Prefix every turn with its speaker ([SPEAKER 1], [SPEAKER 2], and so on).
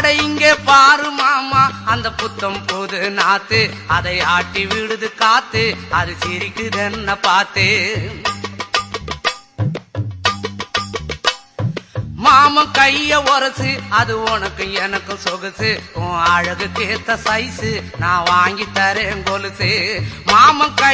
[SPEAKER 1] அட இங்கே பாரு மாமா அந்த புத்தம் போது நாத்து அதை ஆட்டி விடுது காத்து அது சிரிக்குதுன்ன பார்த்து மாமன் கைய உரசு அது உனக்கு எனக்கு சொகுசு உன் அழகு கேத்த சைஸு நான் வாங்கி தரேன் கொலுசு மாமன் கை